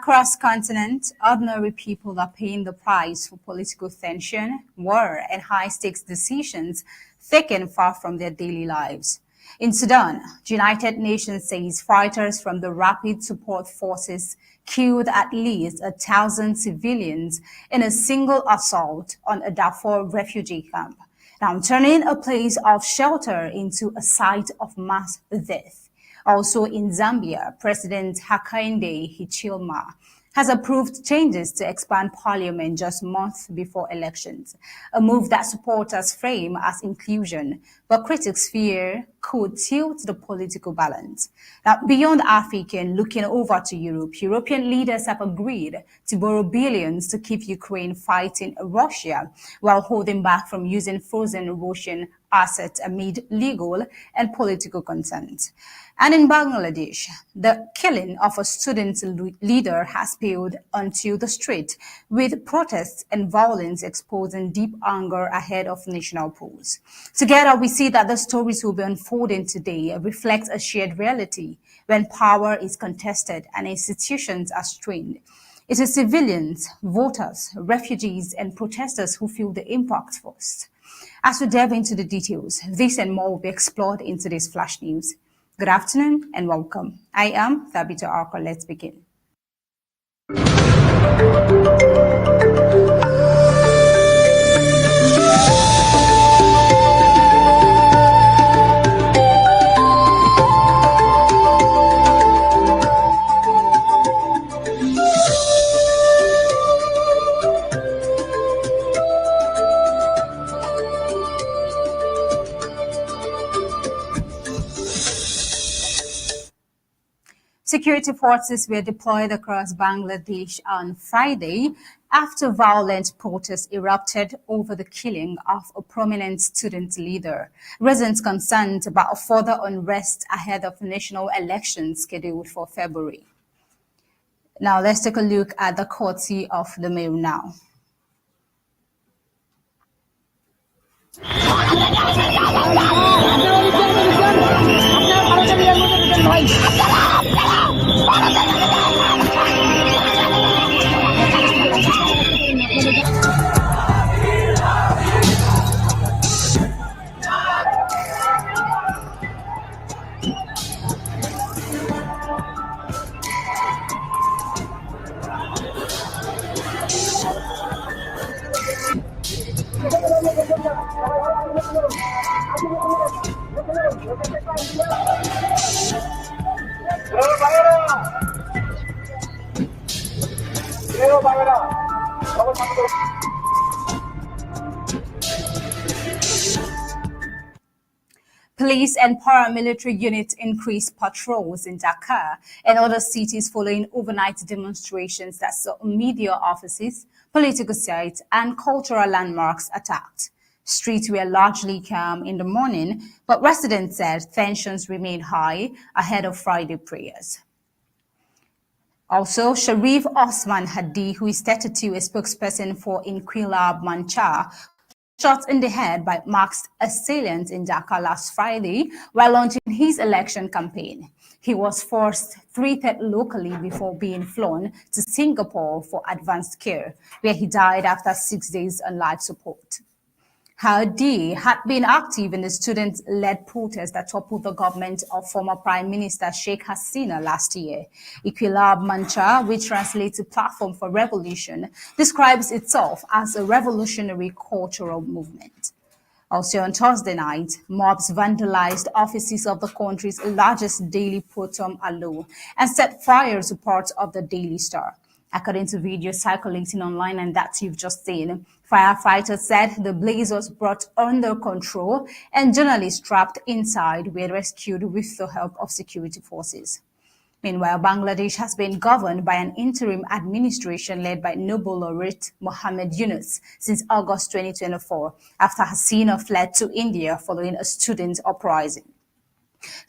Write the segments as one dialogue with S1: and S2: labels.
S1: Across continent, ordinary people are paying the price for political tension, war, and high-stakes decisions taken far from their daily lives. In Sudan, the United Nations says fighters from the Rapid Support Forces killed at least 1,000 civilians in a single assault on a Darfur refugee camp, now turning a place of shelter into a site of mass death. Also in Zambia, President Hakainde Hichilema has approved changes to expand parliament just months before elections, a move that supporters frame as inclusion, but critics fear could tilt the political balance. Now, beyond Africa and looking over to Europe, European leaders have agreed to borrow billions to keep Ukraine fighting Russia while holding back from using frozen Russian assets amid legal and political concerns. And in Bangladesh, the killing of a student leader has spilled onto the street, with protests and violence exposing deep anger ahead of national polls. Together, we see that the stories we'll be unfolding today reflect a shared reality when power is contested and institutions are strained. It is civilians, voters, refugees, and protesters who feel the impact first. As we delve into the details, this and more will be explored in today's Flash News. Good afternoon and welcome. I am Thabita Arko. Let's begin. Security forces were deployed across Bangladesh on Friday after violent protests erupted over the killing of a prominent student leader. Residents concerned about further unrest ahead of national elections scheduled for February. Now let's take a look at the courtesy of the Mail now. Police and paramilitary units increased patrols in Dhaka and other cities following overnight demonstrations that saw media offices, political sites, and cultural landmarks attacked. Streets were largely calm in the morning, but residents said tensions remained high ahead of Friday prayers. Also, Sharif Osman Hadi, who is 32, a spokesperson for Inquilab Mancha, shot in the head by masked assailants in Dhaka last Friday while launching his election campaign. He was first treated locally before being flown to Singapore for advanced care, where he died after 6 days on life support. Hadi had been active in the student-led protest that toppled the government of former Prime Minister Sheikh Hasina last year. Inquilab Mancha, which translates to Platform for Revolution, describes itself as a revolutionary cultural movement. Also on Thursday night, mobs vandalized offices of the country's largest daily Proton Allo and set fire to parts of the Daily Star. According to video circulating online and that you've just seen, firefighters said the blaze was brought under control and journalists trapped inside were rescued with the help of security forces. Meanwhile, Bangladesh has been governed by an interim administration led by Nobel laureate Mohammed Yunus since August 2024, after Hasina fled to India following a student uprising.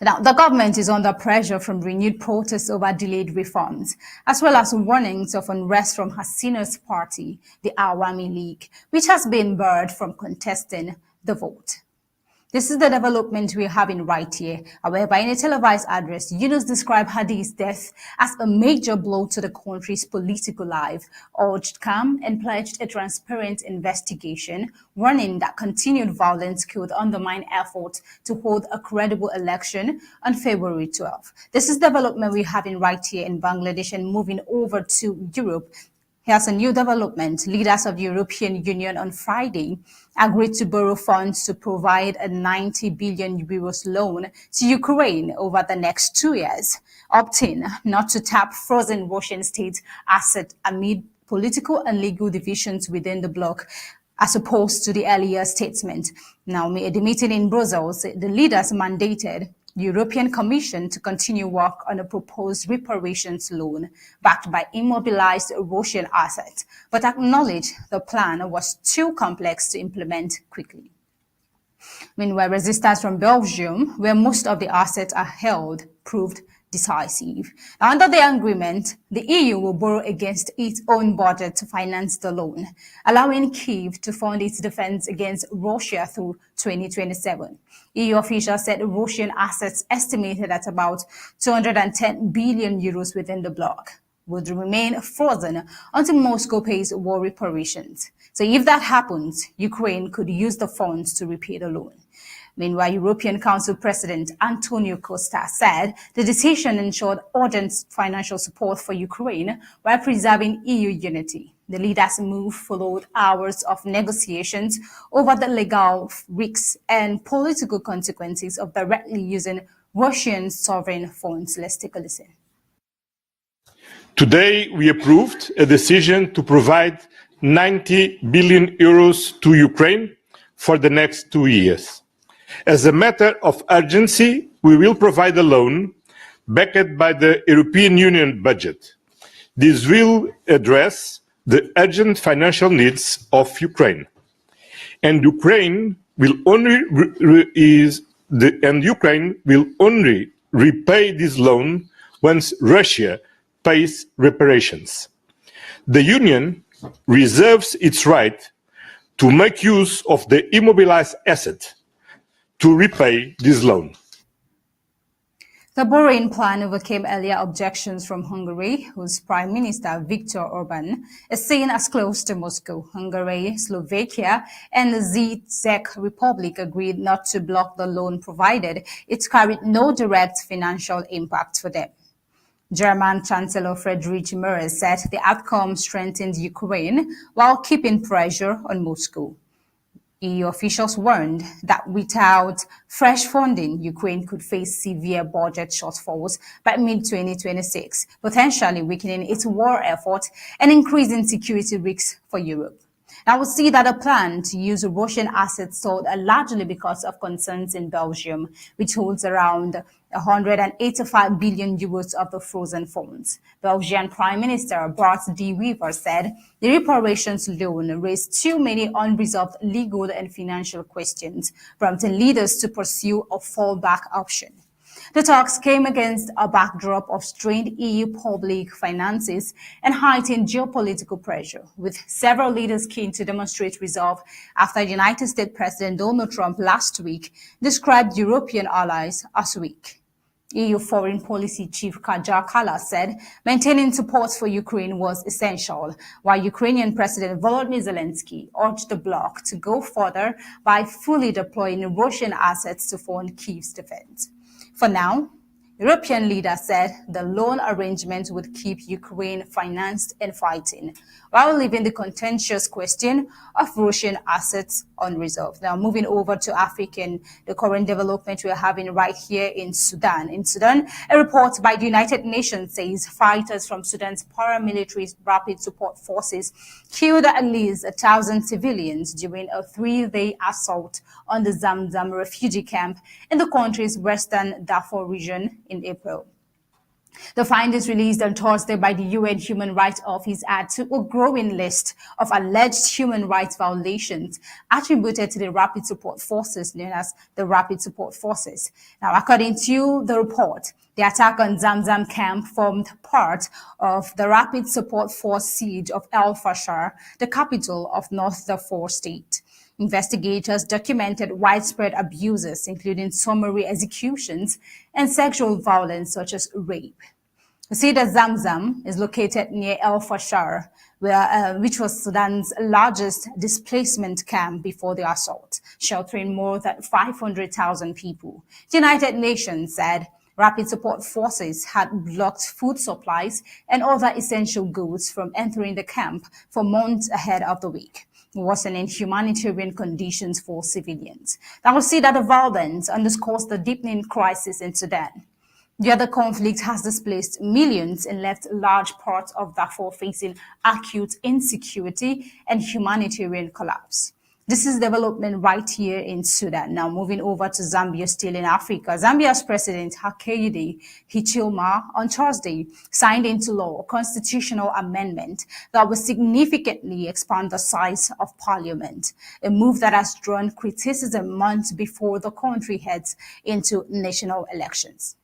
S1: Now, the government is under pressure from renewed protests over delayed reforms, as well as warnings of unrest from Hasina's party, the Awami League, which has been barred from contesting the vote. This is the development we're having right here. However, in a televised address, Yunus described Hadi's death as a major blow to the country's political life, urged calm and pledged a transparent investigation, warning that continued violence could undermine efforts to hold a credible election on February 12. This is development we're having right here in Bangladesh, and moving over to Europe. Here's a new development. Leaders of the European Union on Friday agreed to borrow funds to provide a 90 billion euros loan to Ukraine over the next 2 years, opting not to tap frozen Russian state assets amid political and legal divisions within the bloc, as opposed to the earlier statement. Now, at the meeting in Brussels, the leaders mandated the European Commission to continue work on a proposed reparations loan backed by immobilized Russian assets, but acknowledged the plan was too complex to implement quickly. Meanwhile, resistance from Belgium, where most of the assets are held, proved decisive. Now, under the agreement, the EU will borrow against its own budget to finance the loan, allowing Kyiv to fund its defense against Russia through 2027. EU officials said Russian assets estimated at about 210 billion euros within the bloc would remain frozen until Moscow pays war reparations. So if that happens, Ukraine could use the funds to repay the loan. Meanwhile, European Council President Antonio Costa said the decision ensured urgent financial support for Ukraine while preserving EU unity. The leaders' move followed hours of negotiations over the legal risks and political consequences of directly using Russian sovereign funds. Let's take a listen.
S2: Today, we approved a decision to provide 90 billion euros to Ukraine for the next 2 years. As a matter of urgency, we will provide a loan backed by the European Union budget. This will address the urgent financial needs of Ukraine. And Ukraine will only repay this loan once Russia pays reparations. The Union reserves its right to make use of the immobilized asset to repay this loan.
S1: The borrowing plan overcame earlier objections from Hungary, whose Prime Minister Viktor Orban is seen as close to Moscow. Hungary, Slovakia, and the Czech Republic agreed not to block the loan provided it carried no direct financial impact for them. German Chancellor Friedrich Merz said the outcome strengthened Ukraine while keeping pressure on Moscow. EU officials warned that without fresh funding, Ukraine could face severe budget shortfalls by mid-2026, potentially weakening its war effort and increasing security risks for Europe. Now, we see that a plan to use Russian assets sold largely because of concerns in Belgium, which holds around 185 billion euros of the frozen funds. Belgian Prime Minister Bart de Wever said the reparations loan raised too many unresolved legal and financial questions, prompting leaders to pursue a fallback option. The talks came against a backdrop of strained EU public finances and heightened geopolitical pressure, with several leaders keen to demonstrate resolve after United States President Donald Trump last week described European allies as weak. EU Foreign Policy Chief Kaja Kallas said maintaining support for Ukraine was essential, while Ukrainian President Volodymyr Zelensky urged the bloc to go further by fully deploying Russian assets to fund Kyiv's defense. For now, European leaders said the loan arrangement would keep Ukraine financed and fighting, while leaving the contentious question of Russian assets unresolved. Now, moving over to Africa, the current development we're having right here in Sudan. In Sudan, a report by the United Nations says fighters from Sudan's paramilitary rapid support forces killed at least 1,000 civilians during a 3-day assault on the Zamzam refugee camp in the country's western Darfur region in April. The findings released on Thursday by the UN Human Rights Office add to a growing list of alleged human rights violations attributed to the Rapid Support Forces, known as the Rapid Support Forces. Now, according to the report, the attack on Zamzam camp formed part of the Rapid Support Force siege of El Fasher, the capital of North Darfur State. Investigators documented widespread abuses, including summary executions and sexual violence such as rape. You see that Zamzam is located near El Fashar, which was Sudan's largest displacement camp before the assault, sheltering more than 500,000 people. The United Nations said rapid support forces had blocked food supplies and other essential goods from entering the camp for months ahead of the week, worsening humanitarian conditions for civilians. Now we see that the violence underscores the deepening crisis in Sudan. The other conflict has displaced millions and left large parts of Darfur facing acute insecurity and humanitarian collapse. This is development right here in Sudan. Now moving over to Zambia, still in Africa. Zambia's President Hakainde Hichilema on Thursday signed into law a constitutional amendment that will significantly expand the size of parliament, a move that has drawn criticism months before the country heads into national elections.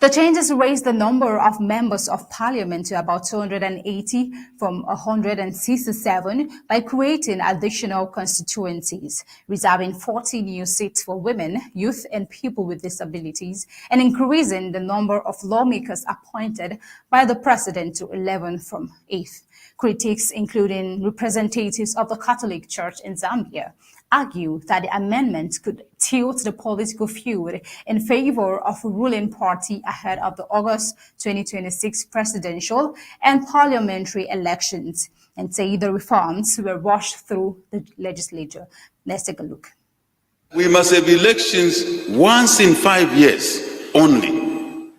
S1: The changes raised the number of members of parliament to about 280 from 167 by creating additional constituencies, reserving 40 new seats for women, youth, and people with disabilities, and increasing the number of lawmakers appointed by the president to 11 from 8. Critics, including representatives of the Catholic Church in Zambia, argue that the amendment could tilt the political feud in favor of a ruling party ahead of the August 2026 presidential and parliamentary elections, and say the reforms were rushed through the legislature. Let's take a look.
S3: We must have elections once in 5 years only.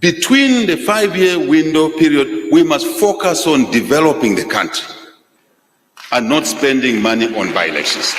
S3: Between the 5-year window period, we must focus on developing the country and not spending money on by-elections.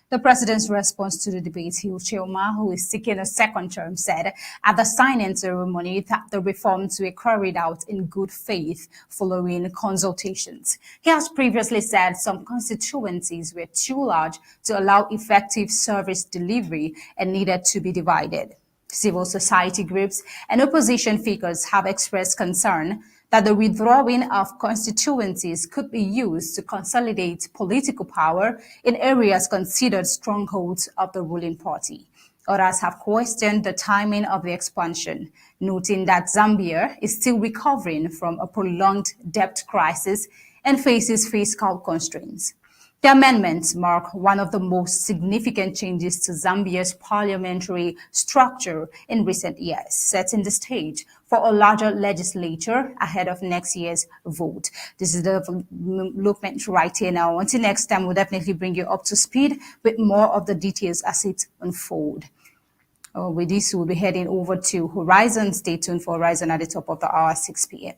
S1: The president's response to the debate, Hichilema, who is seeking a second term, said at the signing ceremony that the reforms were carried out in good faith following consultations. He has previously said some constituencies were too large to allow effective service delivery and needed to be divided. Civil society groups and opposition figures have expressed concern that the withdrawing of constituencies could be used to consolidate political power in areas considered strongholds of the ruling party. Others have questioned the timing of the expansion, noting that Zambia is still recovering from a prolonged debt crisis and faces fiscal constraints. The amendments mark one of the most significant changes to Zambia's parliamentary structure in recent years, setting the stage for a larger legislature ahead of next year's vote. This is the development right here now. Until next time, we'll definitely bring you up to speed with more of the details as it unfolds. With this, we'll be heading over to Horizon. Stay tuned for Horizon at the top of the hour, 6 p.m.